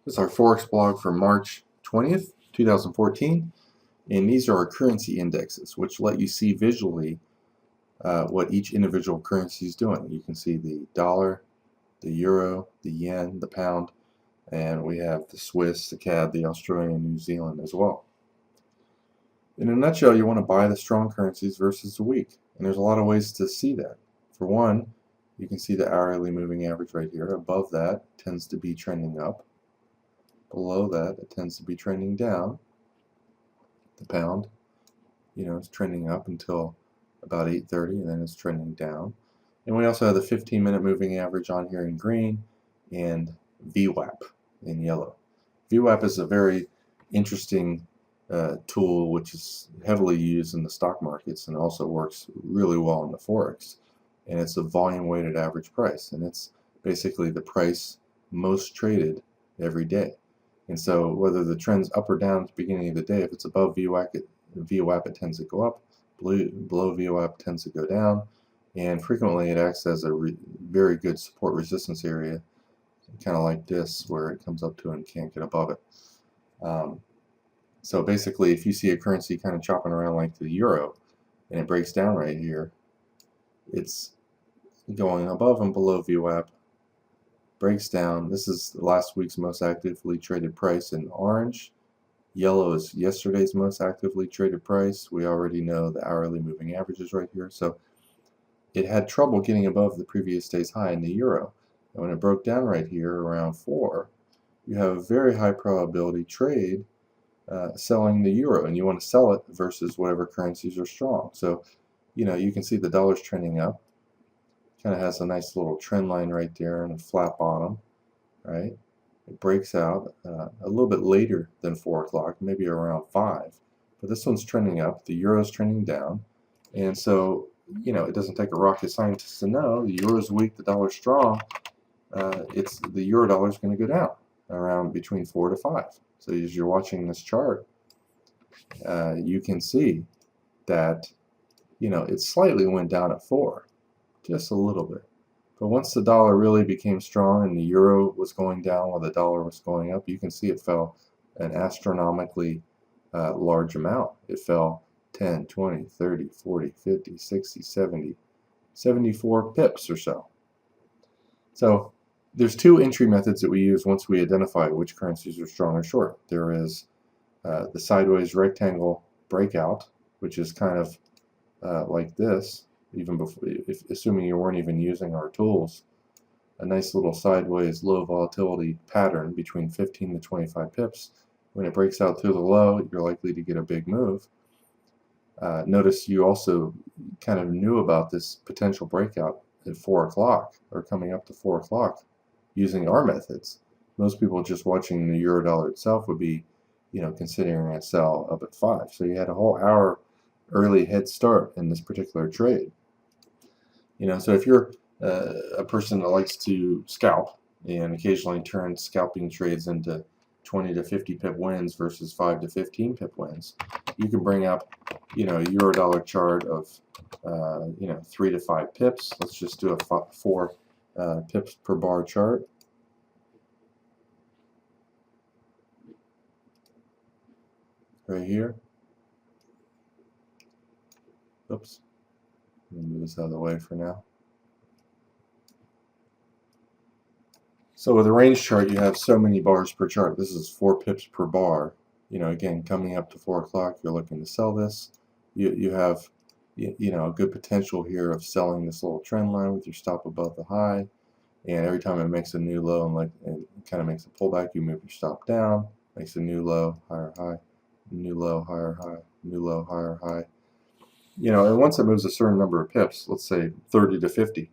This is our Forex blog for March 20th, 2014, and these are our currency indexes, which let you see visually what each individual currency is doing. You can see the dollar, the euro, the yen, the pound, and we have the Swiss, the CAD, the Australian, New Zealand as well. In a nutshell, you want to buy the strong currencies versus the weak, and there's a lot of ways to see that. For one, you can see the hourly moving average right here. Above that tends to be trending up. Below that, it tends to be trending down. The pound, it's trending up until about 8:30, and then it's trending down. And we also have the 15-minute moving average on here in green and VWAP in yellow. VWAP is a very interesting tool which is heavily used in the stock markets and also works really well in the Forex. And it's a volume weighted average price, and it's basically the price most traded every day. And so whether the trend's up or down at the beginning of the day, if it's above VWAP, it tends to go up. Below VWAP tends to go down. And frequently it acts as a very good support resistance area, kind of like this, where it comes up to and can't get above it. So basically, if you see a currency kind of chopping around like the euro, and it breaks down right here, it's going above and below VWAP, breaks down. This is last week's most actively traded price in orange. Yellow is yesterday's most actively traded price. We already know the hourly moving average is right here. So it had trouble getting above the previous day's high in the euro. And when it broke down right here around 4, you have a very high probability trade selling the euro, and you want to sell it versus whatever currencies are strong. So you can see the dollar's trending up. Kind of has a nice little trend line right there and a flat bottom, right? It breaks out a little bit later than 4 o'clock, maybe around 5, but this one's trending up. The euro's trending down, and so it doesn't take a rocket scientist to know the euro's weak, the dollar's strong. It's the euro dollar is going to go down around between 4 to 5. So as you're watching this chart, you can see that it slightly went down at 4. Just a little bit. But once the dollar really became strong and the euro was going down while the dollar was going up, you can see it fell an astronomically large amount. It fell 10, 20, 30, 40, 50, 60, 70, 74 pips or so. So there's two entry methods that we use once we identify which currencies are strong or short. There is the sideways rectangle breakout, which is kind of like this. Even before, assuming you weren't even using our tools, a nice little sideways low volatility pattern between 15 to 25 pips. When it breaks out through the low, you're likely to get a big move. Notice you also kind of knew about this potential breakout at 4 o'clock or coming up to 4 o'clock using our methods. Most people just watching the euro dollar itself would be, considering a sell up at 5. So you had a whole hour early head start in this particular trade. So if you're a person that likes to scalp and occasionally turn scalping trades into 20 to 50 pip wins versus 5 to 15 pip wins, you can bring up, a euro dollar chart of, 3 to 5 pips. Let's just do a 4 pips per bar chart. Right here. Oops. Let me move this out of the way for now. So with a range chart, you have so many bars per chart. This is 4 pips per bar. Again, coming up to 4 o'clock, you're looking to sell this. You have, a good potential here of selling this little trend line with your stop above the high. And every time it makes a new low and it kind of makes a pullback, you move your stop down, makes a new low, higher high, new low, higher high, new low, higher high. And once it moves a certain number of pips, let's say 30 to 50,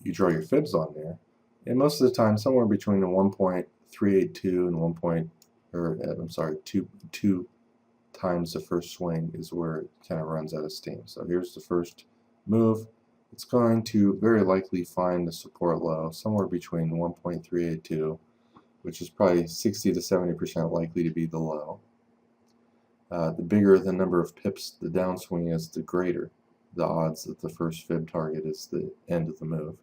you draw your fibs on there, and most of the time, somewhere between the 1.382 and 2 times the first swing is where it kind of runs out of steam. So here's the first move. It's going to very likely find the support low somewhere between 1.382, which is probably 60 to 70% likely to be the low. The bigger the number of pips the downswing is, the greater the odds that the first fib target is the end of the move.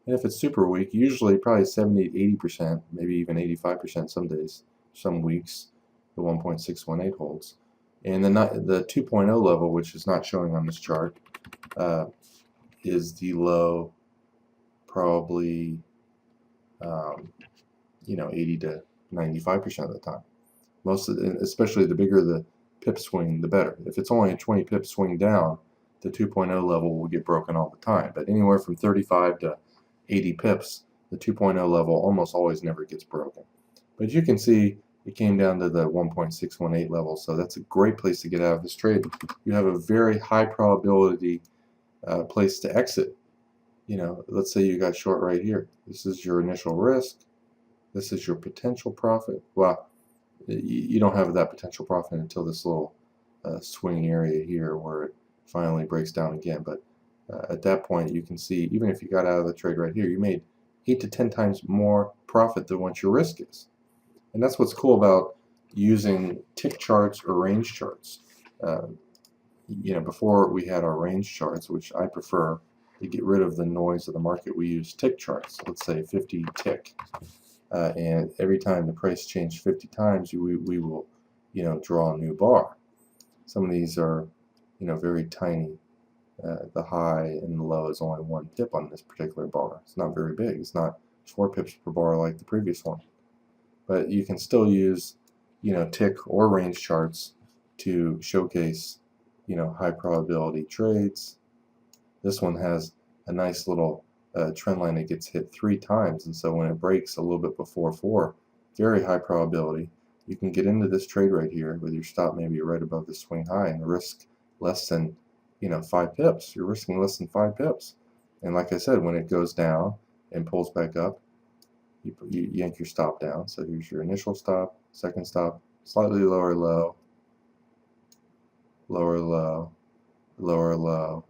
And if it's super weak, usually probably 70 to 80%, maybe even 85% some days, some weeks, the 1.618 holds. And the 2.0 level, which is not showing on this chart, is the low, probably 80 to 95% of the time. Especially the bigger the pip swing, the better. If it's only a 20 pip swing down, the 2.0 level will get broken all the time. But anywhere from 35 to 80 pips, the 2.0 level almost always never gets broken. But you can see it came down to the 1.618 level, so that's a great place to get out of this trade. You have a very high probability place to exit. Let's say you got short right here. This is your initial risk. This is your potential profit. Well, you don't have that potential profit until this little swing area here where it finally breaks down again. But at that point, you can see, even if you got out of the trade right here, you made 8 to 10 times more profit than what your risk is. And that's what's cool about using tick charts or range charts. Before we had our range charts, which I prefer to get rid of the noise of the market, we use tick charts. Let's say 50 tick. And every time the price changed 50 times, we will, draw a new bar. Some of these are, very tiny. The high and the low is only 1 pip on this particular bar. It's not very big. It's not 4 pips per bar like the previous one. But you can still use, tick or range charts to showcase, high probability trades. This one has a nice little trend line that gets hit 3 times, and so when it breaks a little bit before 4, very high probability, you can get into this trade right here with your stop maybe right above the swing high and risk less than 5 pips. You're risking less than 5 pips. And like I said, when it goes down and pulls back up, you yank your stop down. So here's your initial stop, second stop, slightly lower low, lower low, lower low.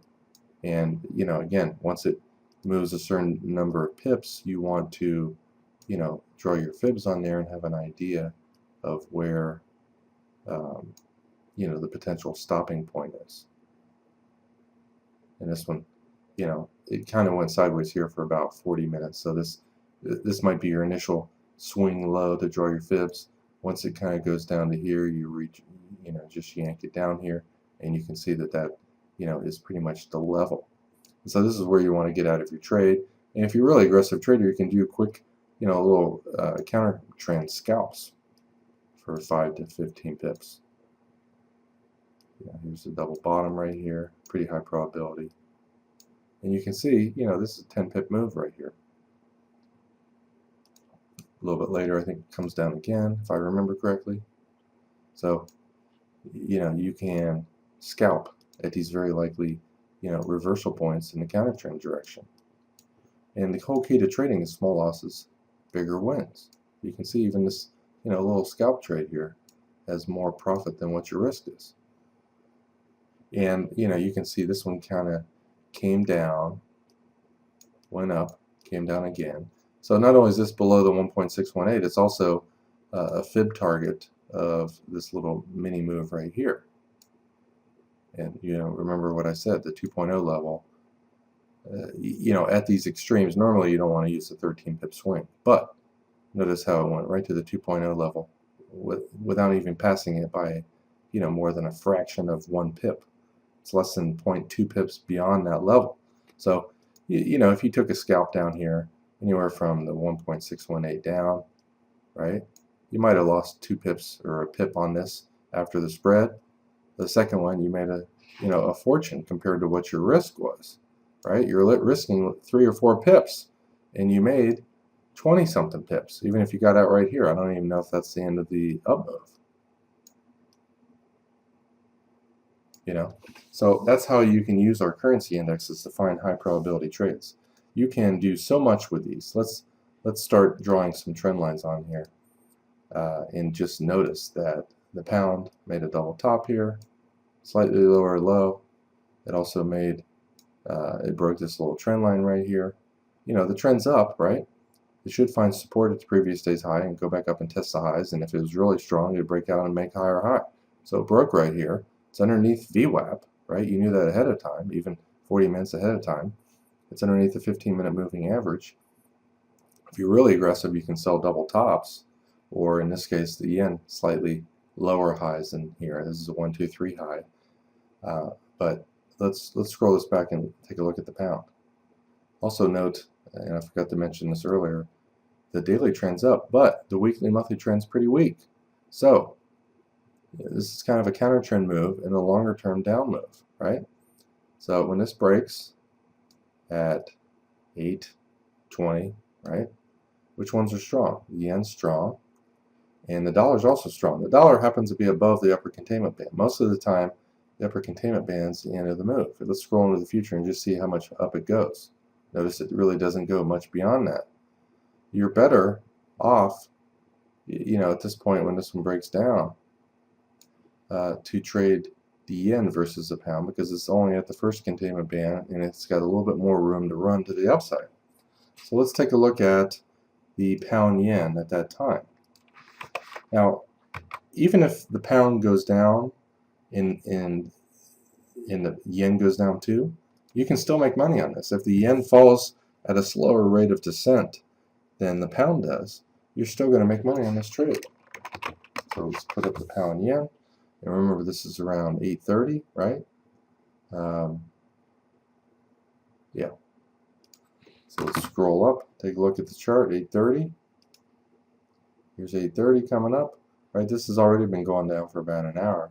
And again, once it moves a certain number of pips, you want to draw your fibs on there and have an idea of where the potential stopping point is. And this one, it kind of went sideways here for about 40 minutes. So this might be your initial swing low to draw your fibs. Once it kind of goes down to here, you reach, just yank it down here, and you can see that is pretty much the level. And so this is where you want to get out of your trade. And if you're a really aggressive trader, you can do quick, little counter trend scalps for 5 to 15 pips. Here's the double bottom right here, pretty high probability. And you can see, this is a 10 pip move right here. A little bit later, I think it comes down again, if I remember correctly. So, you can scalp at these very likely, reversal points in the counter trend direction. And the whole key to trading is small losses, bigger wins. You can see even this, little scalp trade here has more profit than what your risk is. And, you can see this one kind of came down, went up, came down again. So not only is this below the 1.618, it's also a fib target of this little mini move right here. And remember what I said, the 2.0 level, at these extremes, normally you don't want to use the 13 pip swing. But notice how it went right to the 2.0 level without even passing it by, more than a fraction of 1 pip. It's less than 0.2 pips beyond that level. So, if you took a scalp down here, anywhere from the 1.618 down, right, you might have lost 2 pips or a pip on this after the spread. The second one, you made a fortune compared to what your risk was, right? You're risking 3 or 4 pips, and you made 20-something pips, even if you got out right here. I don't even know if that's the end of the up move. So that's how you can use our currency indexes to find high probability trades. You can do so much with these. Let's start drawing some trend lines on here, and just notice that the pound made a double top here, slightly lower low. It also made it broke this little trend line right here. The trend's up, right? It should find support at the previous day's high and go back up and test the highs. And if it was really strong, it would break out and make higher high. So it broke right here. It's underneath VWAP, right? You knew that ahead of time, even 40 minutes ahead of time. It's underneath the 15-minute moving average. If you're really aggressive, you can sell double tops, or in this case, the yen slightly lower highs than here. This is a 1, 2, 3 high. But let's scroll this back and take a look at the pound. Also note, and I forgot to mention this earlier, the daily trend's up, but the weekly monthly trend's pretty weak. So this is kind of a counter trend move and a longer term down move, right? So when this breaks at 8.20, right? Which ones are strong? The yen's strong, and the dollar's also strong. The dollar happens to be above the upper containment band. Most of the time, the upper containment band's the end of the move. Let's scroll into the future and just see how much up it goes. Notice it really doesn't go much beyond that. You're better off, at this point when this one breaks down, to trade the yen versus the pound, because it's only at the first containment band and it's got a little bit more room to run to the upside. So let's take a look at the pound yen at that time. Now, even if the pound goes down and the yen goes down too, you can still make money on this. If the yen falls at a slower rate of descent than the pound does, you're still going to make money on this trade. So let's put up the pound yen. And remember, this is around 8.30, right? Yeah. So let's scroll up, take a look at the chart, 8.30. Here's 8.30 coming up, right? This has already been going down for about an hour.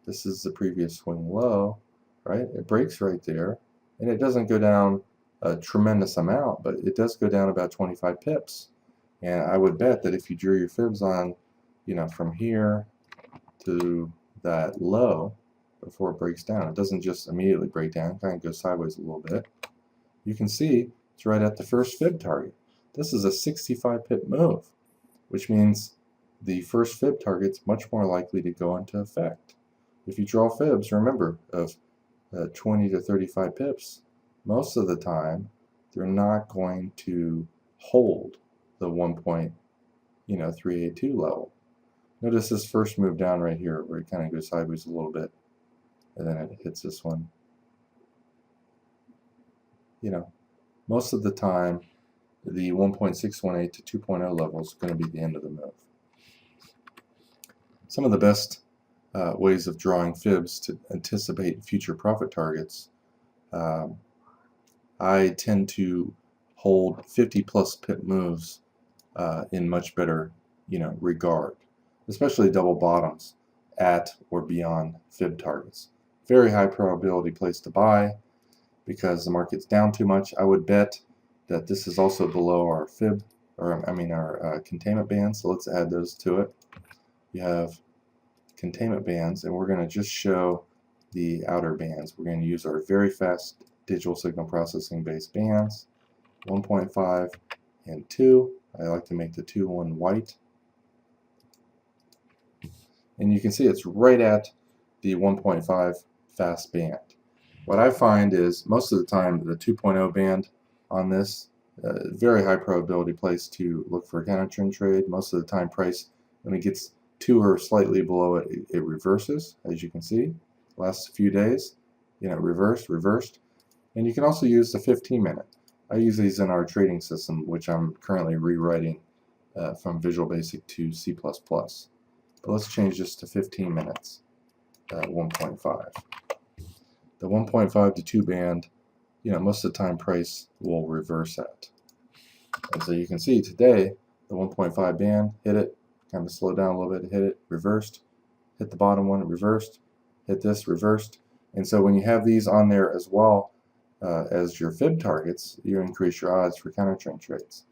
This is the previous swing low, right? It breaks right there, and it doesn't go down a tremendous amount, but it does go down about 25 pips. And I would bet that if you drew your fibs on, from here to that low before it breaks down, it doesn't just immediately break down, it kind of goes sideways a little bit. You can see it's right at the first fib target. This is a 65 pip move, which means the first fib target's much more likely to go into effect. If you draw fibs, remember, of 20 to 35 pips, most of the time they're not going to hold the 1.382 level. Notice this first move down right here where it kind of goes sideways a little bit, and then it hits this one. Most of the time the 1.618 to 2.0 level is going to be the end of the move. Some of the best ways of drawing fibs to anticipate future profit targets, I tend to hold 50 plus pip moves in much better regard, especially double bottoms at or beyond fib targets. Very high probability place to buy because the market's down too much. I would bet that this is also below our fib, or our containment bands, so let's add those to it. You have containment bands, and we're going to just show the outer bands. We're going to use our very fast digital signal processing based bands, 1.5 and 2. I like to make the 2 one white. And you can see it's right at the 1.5 fast band. What I find is most of the time the 2.0 band on this, very high probability place to look for a counter trend trade. Most of the time price, when it gets to or slightly below it, it reverses, as you can see. Last few days, reversed. And you can also use the 15-minute. I use these in our trading system, which I'm currently rewriting from Visual Basic to C++. But let's change this to 15 minutes, 1.5. The 1.5 to 2 band, most of the time price will reverse at. And so you can see today, the 1.5 band, hit it, kind of slowed down a little bit, hit it, reversed, hit the bottom one, reversed, hit this, reversed. And so when you have these on there as well as your fib targets, you increase your odds for counter trend trades.